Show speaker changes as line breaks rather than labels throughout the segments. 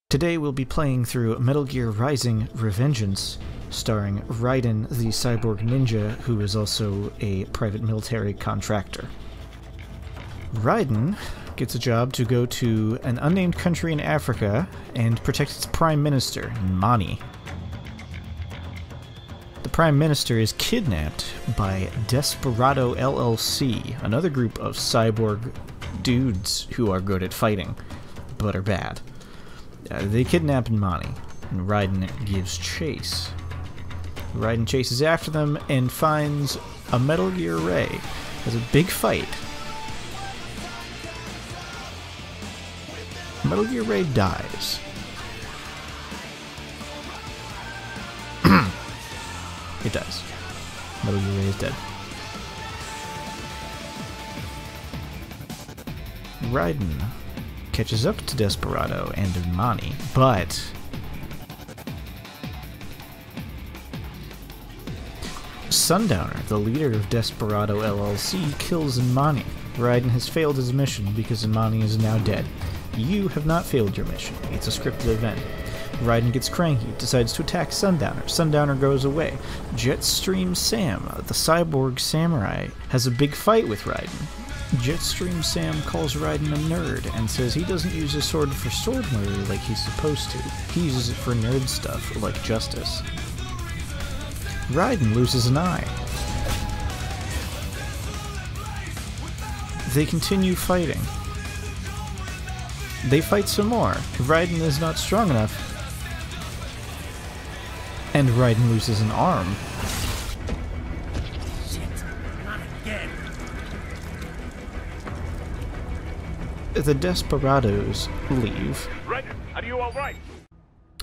Today we'll be playing through Metal Gear Rising: Revengeance, starring Raiden, the cyborg ninja, who is also a private military contractor. Raiden gets a job to go to an unnamed country in Africa and protect its prime minister, Mani. The prime minister is kidnapped by Desperado LLC, another group of cyborg dudes who are good at fighting, but are bad. They kidnap Mani, and Raiden gives chase. Raiden chases after them and finds a Metal Gear Ray. Has a big fight. Metal Gear Ray dies. It dies. Metal Gear Ray is dead. Raiden catches up to Desperado and Mani, but Sundowner, the leader of Desperado LLC, kills Mani. Raiden has failed his mission because Mani is now dead. You have not failed your mission. It's a scripted event. Raiden gets cranky, decides to attack Sundowner. Sundowner goes away. Jetstream Sam, the cyborg samurai, has a big fight with Raiden. Jetstream Sam calls Raiden a nerd and says he doesn't use his sword for sword murder like he's supposed to. He uses it for nerd stuff, like justice. Raiden loses an eye. They continue fighting. They fight some more. Raiden is not strong enough. And Raiden loses an arm. The Desperados leave.
Raiden, are you alright?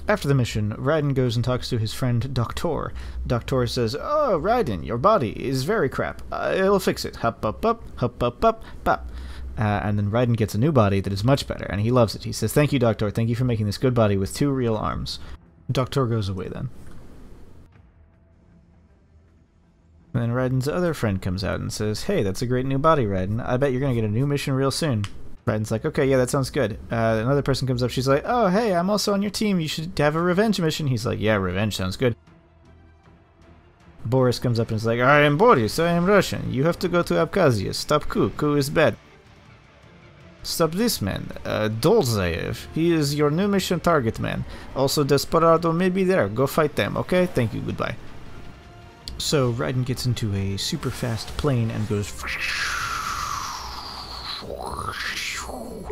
After the mission, Raiden goes and talks to his friend Doctor. Doctor says, "Oh, Raiden, your body is very crap. It'll fix it. Hup, up, up, hup, up, up, pop." And then Raiden gets a new body that is much better, and he loves it. He says, "Thank you, Doctor. Thank you for making this good body with 2 real arms." Doctor goes away then. And then Raiden's other friend comes out and says, "Hey, that's a great new body, Raiden. I bet you're going to get a new mission real soon." Raiden's like, "Okay, yeah, that sounds good." Another person comes up, she's like, "Oh, hey, I'm also on your team. You should have a revenge mission." He's like, "Yeah, revenge sounds good." Boris comes up and is like, "I am Boris, I am Russian. You have to go to Abkhazia. Stop Ku. Ku is bad. Stop this man, Dolzaev. He is your new mission target man. Also, Desperado may be there. Go fight them, okay? Thank you, goodbye." So, Raiden gets into a super fast plane and goes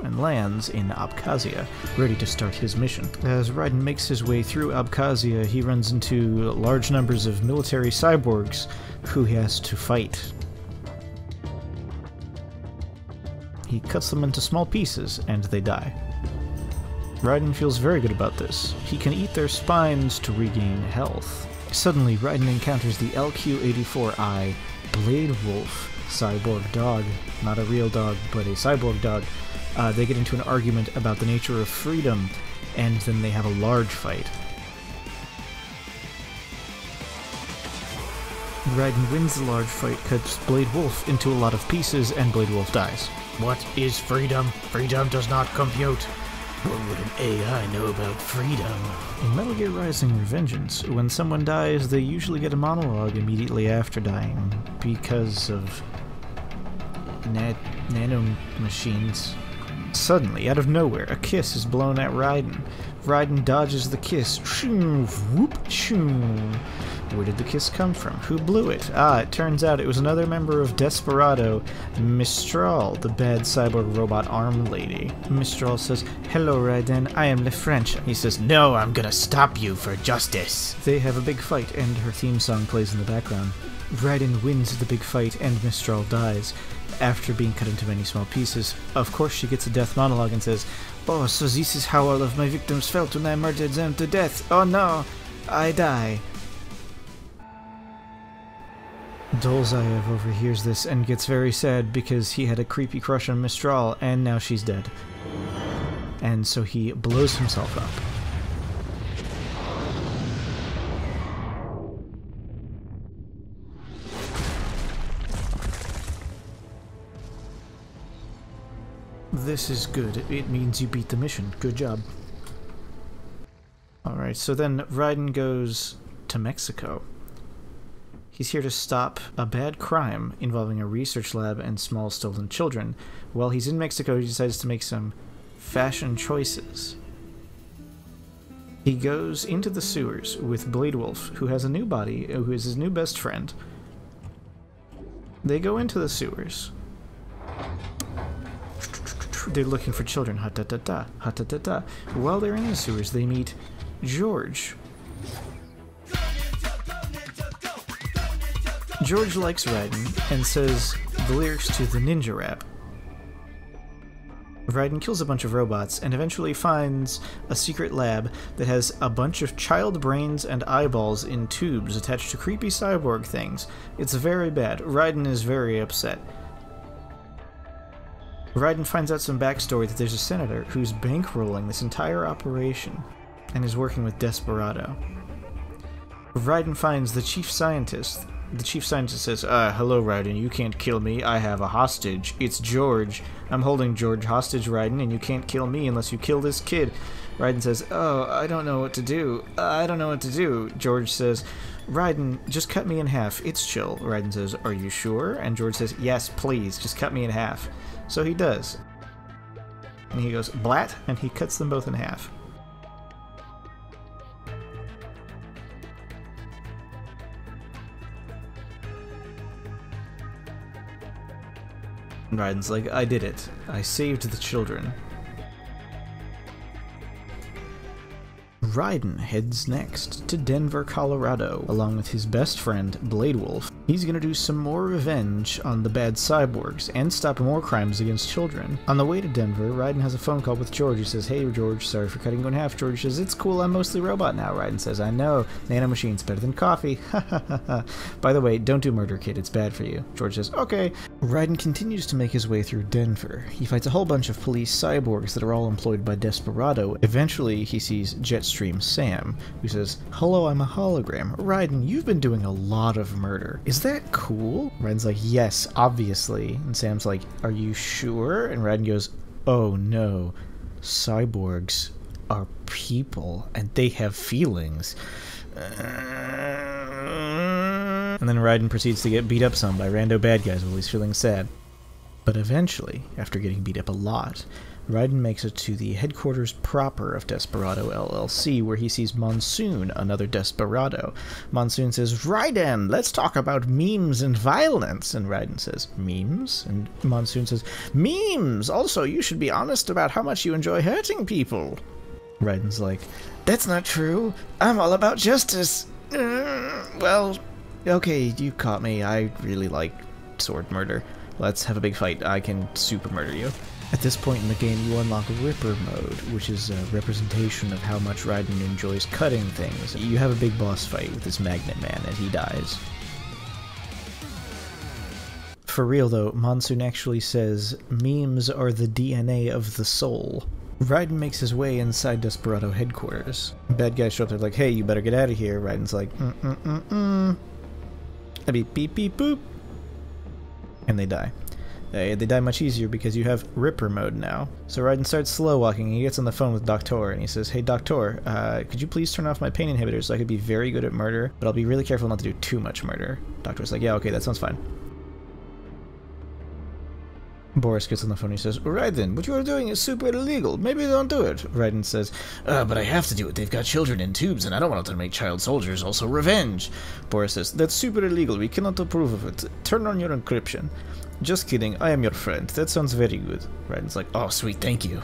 and lands in Abkhazia, ready to start his mission. As Raiden makes his way through Abkhazia, he runs into large numbers of military cyborgs who he has to fight. He cuts them into small pieces, and they die. Raiden feels very good about this. He can eat their spines to regain health. Suddenly, Raiden encounters the LQ-84I Blade Wolf cyborg dog. Not a real dog, but a cyborg dog. They get into an argument about the nature of freedom, and then they have a large fight. Raiden wins the large fight, cuts Blade Wolf into a lot of pieces, and Blade Wolf dies.
What is freedom? Freedom does not compute. What would an AI know about freedom?
In Metal Gear Rising: Revengeance, when someone dies, they usually get a monologue immediately after dying, because of nanomachines. Suddenly, out of nowhere, a kiss is blown at Raiden. Raiden dodges the kiss. Shoo, whoop, shoo. Where did the kiss come from? Who blew it? It turns out it was another member of Desperado, Mistral, the bad cyborg robot arm lady. Mistral says, "Hello, Raiden, I am Le French."
He says, "No, I'm gonna stop you for justice."
They have a big fight, and her theme song plays in the background. Raiden wins the big fight, and Mistral dies, after being cut into many small pieces. Of course, she gets a death monologue and says, "Oh, so this is how all of my victims felt when I murdered them to death. Oh no, I die." Dolzaev overhears this and gets very sad because he had a creepy crush on Mistral, and now she's dead. And so he blows himself up. This is good. It means you beat the mission. Good job. Alright, so then Raiden goes to Mexico. He's here to stop a bad crime involving a research lab and small stolen children. While he's in Mexico, he decides to make some fashion choices. He goes into the sewers with Blade Wolf, who has a new body, who is his new best friend. They go into the sewers. They're looking for children. Ha-ta-ta-ta, ha-ta-ta-ta. While they're in the sewers, they meet George. George likes Raiden and says the lyrics to the ninja rap. Raiden kills a bunch of robots and eventually finds a secret lab that has a bunch of child brains and eyeballs in tubes attached to creepy cyborg things. It's very bad. Raiden is very upset. Raiden finds out some backstory that there's a senator who's bankrolling this entire operation and is working with Desperado. Raiden finds the chief scientist. The chief scientist says, hello Raiden, you can't kill me, I have a hostage. It's George. I'm holding George hostage, Raiden, and you can't kill me unless you kill this kid. Raiden says, oh, I don't know what to do. I don't know what to do. George says, Raiden, just cut me in half. It's chill. Raiden says, are you sure? And George says, yes, please, just cut me in half. So he does. And he goes, blat, and he cuts them both in half. Raiden's like, I did it. I saved the children. Raiden heads next to Denver, Colorado, along with his best friend, Blade Wolf. He's gonna do some more revenge on the bad cyborgs and stop more crimes against children. On the way to Denver, Raiden has a phone call with George. He says, hey George, sorry for cutting you in half. George says, it's cool, I'm mostly robot now. Raiden says, I know, nanomachine's better than coffee. Ha ha ha ha. By the way, don't do murder, kid, it's bad for you. George says, okay. Raiden continues to make his way through Denver. He fights a whole bunch of police cyborgs that are all employed by Desperado. Eventually, he sees Jetstream Sam, who says, hello, I'm a hologram. Raiden, you've been doing a lot of murder. Is that cool? Raiden's like, yes, obviously. And Sam's like, are you sure? And Raiden goes, oh no, cyborgs are people, and they have feelings. And then Raiden proceeds to get beat up some by rando bad guys while he's feeling sad. But eventually, after getting beat up a lot, Raiden makes it to the headquarters proper of Desperado LLC, where he sees Monsoon, another Desperado. Monsoon says, Raiden, let's talk about memes and violence. And Raiden says, memes? And Monsoon says, memes! Also, you should be honest about how much you enjoy hurting people. Raiden's like, that's not true. I'm all about justice. Well, okay, you caught me. I really like sword murder. Let's have a big fight. I can super murder you. At this point in the game, you unlock Ripper mode, which is a representation of how much Raiden enjoys cutting things. You have a big boss fight with this Magnet Man, and he dies. For real though, Monsoon actually says, memes are the DNA of the soul. Raiden makes his way inside Desperado headquarters. Bad guys show up, they're like, hey, you better get out of here. Raiden's like, beep beep beep boop. And they die. They die much easier because you have Ripper mode now. So Raiden starts slow walking and he gets on the phone with Doctor and he says, hey Doctor, could you please turn off my pain inhibitor so I could be very good at murder, but I'll be really careful not to do too much murder. Doctor's like, yeah, okay, that sounds fine. Boris gets on the phone and he says, Raiden, what you are doing is super illegal. Maybe don't do it. Raiden says, but I have to do it. They've got children in tubes and I don't want them to make child soldiers. Also revenge. Boris says, that's super illegal. We cannot approve of it. Turn on your encryption. Just kidding, I am your friend. That sounds very good. Raiden's like, oh sweet, thank you.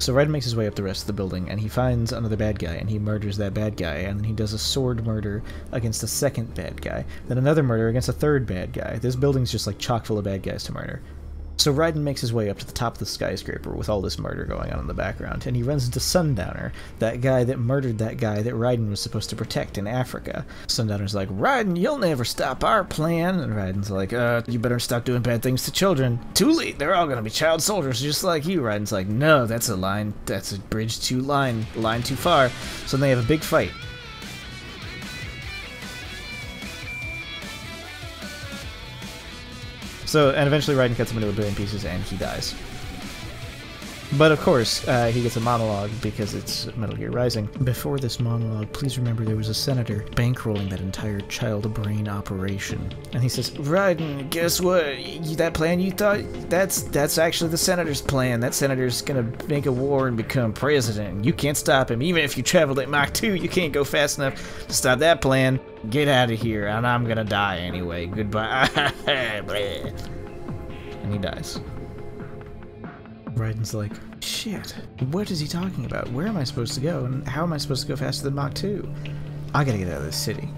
So Raiden makes his way up the rest of the building, and he finds another bad guy, and he murders that bad guy, and then he does a sword murder against a second bad guy, then another murder against a third bad guy. This building's just like chock full of bad guys to murder. So Raiden makes his way up to the top of the skyscraper with all this murder going on in the background, and he runs into Sundowner, that guy that murdered that guy that Raiden was supposed to protect in Africa. Sundowner's like, Raiden, you'll never stop our plan. And Raiden's like, you better stop doing bad things to children. Too late, they're all gonna be child soldiers just like you. Raiden's like, no, that's a line, that's a bridge too line too far. So then they have a big fight. So, and eventually Raiden cuts him into a billion pieces and he dies. But of course, he gets a monologue because it's Metal Gear Rising. Before this monologue, please remember there was a senator bankrolling that entire child brain operation. And he says, Raiden, guess what? That plan you thought, that's actually the senator's plan. That senator's gonna make a war and become president. You can't stop him. Even if you traveled at Mach 2, you can't go fast enough to stop that plan. Get out of here, and I'm gonna die anyway. Goodbye. And he dies. Raiden's like, shit, what is he talking about? Where am I supposed to go? And how am I supposed to go faster than Mach 2? I gotta get out of this city.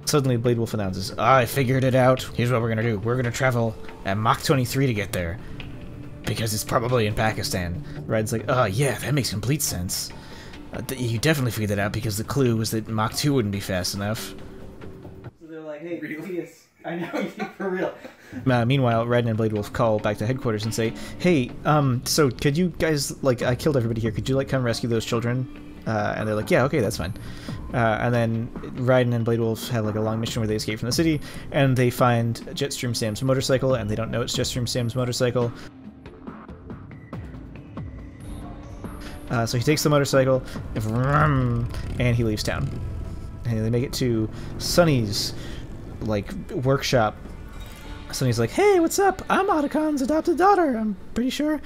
Suddenly, Blade Wolf announces, I figured it out. Here's what we're gonna do. We're gonna travel at Mach 23 to get there. Because it's probably in Pakistan. Raiden's like, oh yeah, that makes complete sense. You definitely figured that out because the clue was that Mach 2 wouldn't be fast enough. So they're like, hey, really? I know you for real. Meanwhile, Raiden and Blade Wolf call back to headquarters and say, hey, so could you guys, like, I killed everybody here, could you, like, come rescue those children? And they're like, yeah, okay, that's fine. And then Raiden and Blade Wolf have, like, a long mission where they escape from the city, and they find Jetstream Sam's motorcycle, and they don't know it's Jetstream Sam's motorcycle. So he takes the motorcycle, and he leaves town. And they make it to Sonny's, like, workshop. Sonny's like, hey, what's up? I'm Otacon's adopted daughter, I'm pretty sure.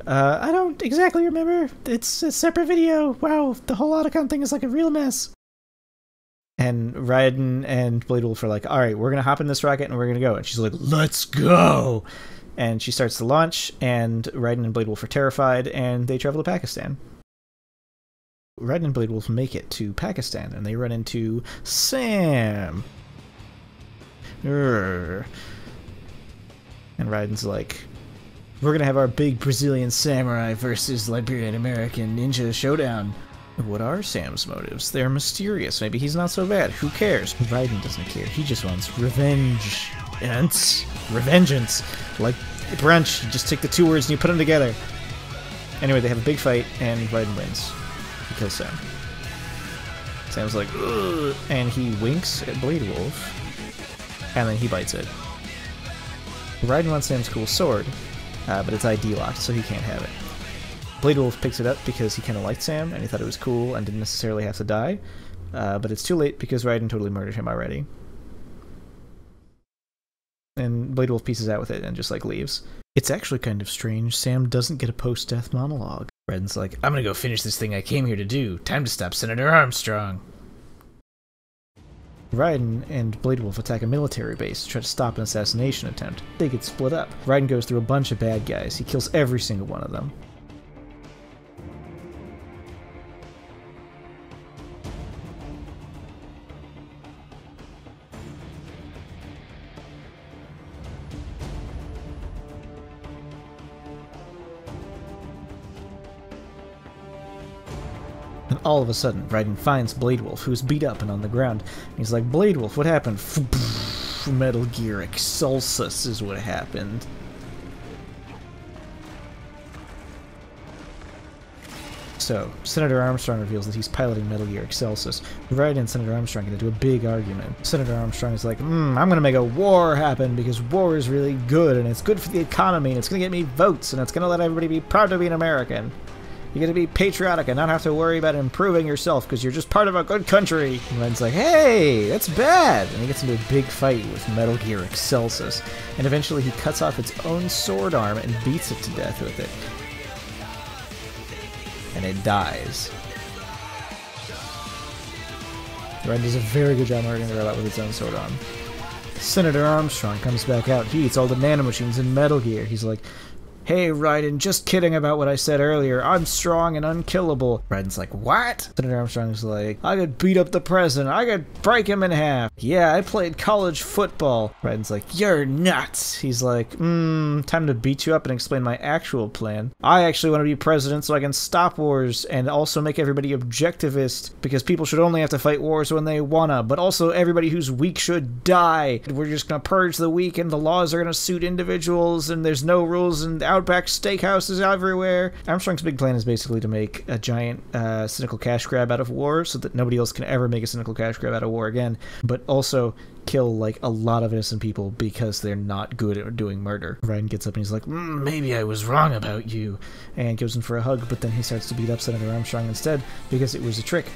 I don't exactly remember. It's a separate video. Wow, the whole Otacon thing is like a real mess. And Raiden and Blade Wolf are like, alright, we're gonna hop in this rocket and we're gonna go. And she's like, let's go! And she starts to launch, and Raiden and Blade Wolf are terrified, and they travel to Pakistan. Raiden and Blade Wolf make it to Pakistan, and they run into Sam. Urgh. And Raiden's like, we're gonna have our big Brazilian samurai versus Liberian American ninja showdown. What are Sam's motives? They're mysterious. Maybe he's not so bad. Who cares? Raiden doesn't care. He just wants revenge. Revengeance. Like brunch. You just take the two words and you put them together. Anyway, they have a big fight, and Raiden wins. He kills Sam. Sam's like, ugh, and he winks at Blade Wolf, and then he bites it. Raiden wants Sam's cool sword, but it's ID locked, so he can't have it. Blade Wolf picks it up because he kind of liked Sam, and he thought it was cool and didn't necessarily have to die, but it's too late because Raiden totally murdered him already. And Blade Wolf pieces out with it and just, like, leaves. It's actually kind of strange. Sam doesn't get a post-death monologue. Raiden's like, I'm gonna go finish this thing I came here to do. Time to stop Senator Armstrong. Raiden and Blade Wolf attack a military base to try to stop an assassination attempt. They get split up. Raiden goes through a bunch of bad guys. He kills every single one of them. And all of a sudden, Raiden finds Blade Wolf, who's beat up and on the ground. He's like, Blade Wolf, what happened? Metal Gear Exhaustively is what happened. So, Senator Armstrong reveals that he's piloting Metal Gear Exhaustively. Raiden and Senator Armstrong get into a big argument. Senator Armstrong is like, I'm gonna make a war happen because war is really good and it's good for the economy and it's gonna get me votes and it's gonna let everybody be proud to be an American. You gotta be patriotic and not have to worry about improving yourself because you're just part of a good country. And Raiden's like, hey, that's bad. And he gets into a big fight with Metal Gear Exhaustively. And eventually he cuts off its own sword arm and beats it to death with it. And it dies. Raiden does a very good job hurting the robot with its own sword arm. Senator Armstrong comes back out. He eats all the nanomachines in Metal Gear. He's like, hey, Raiden, just kidding about what I said earlier. I'm strong and unkillable. Raiden's like, what? Senator Armstrong's like, I could beat up the president. I could break him in half. Yeah, I played college football. Raiden's like, you're nuts. He's like, time to beat you up and explain my actual plan. I actually want to be president so I can stop wars and also make everybody objectivist because people should only have to fight wars when they wanna, but also everybody who's weak should die. We're just gonna purge the weak and the laws are gonna suit individuals and there's no rules and out Outback steakhouses everywhere. Armstrong's big plan is basically to make a giant cynical cash grab out of war so that nobody else can ever make a cynical cash grab out of war again, but also kill like a lot of innocent people because they're not good at doing murder. Raiden gets up and he's like, maybe I was wrong about you, and goes in for a hug, but then he starts to beat up Senator Armstrong instead because it was a trick.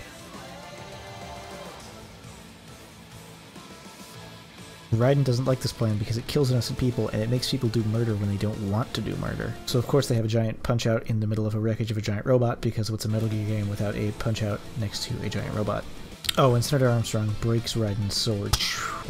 Raiden doesn't like this plan because it kills innocent people and it makes people do murder when they don't want to do murder. So of course they have a giant punch-out in the middle of a wreckage of a giant robot, because what's a Metal Gear game without a punch-out next to a giant robot? Oh, and Senator Armstrong breaks Raiden's sword.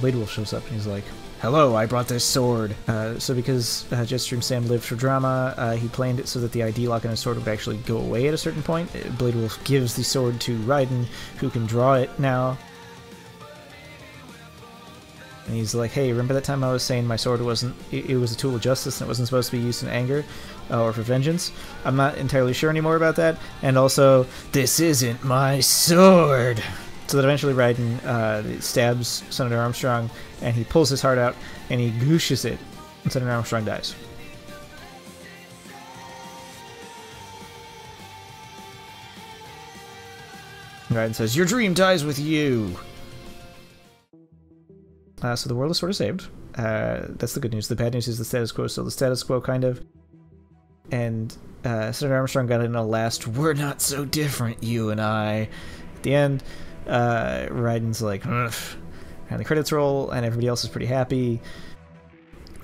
Blade Wolf shows up and he's like, hello, I brought this sword. So because Jetstream Sam lived for drama, he planned it so that the ID lock on his sword would actually go away at a certain point. Blade Wolf gives the sword to Raiden, who can draw it now. And he's like, hey, remember that time I was saying my sword wasn't, it was a tool of justice and it wasn't supposed to be used in anger or for vengeance? I'm not entirely sure anymore about that. And also, this isn't my sword. So that eventually Raiden stabs Senator Armstrong and he pulls his heart out and he gooshes it, and Senator Armstrong dies. And Raiden says, your dream dies with you! So the world is sort of saved. That's the good news. The bad news is the status quo is still the status quo, kind of. And Senator Armstrong got in a last, we're not so different, you and I. At the end, Raiden's like, ugh. And the credits roll, and everybody else is pretty happy.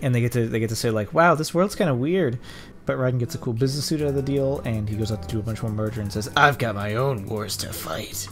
And they get to say like, wow, this world's kind of weird. But Raiden gets a cool business suit out of the deal, and he goes out to do a bunch more murder and says, I've got my own wars to fight.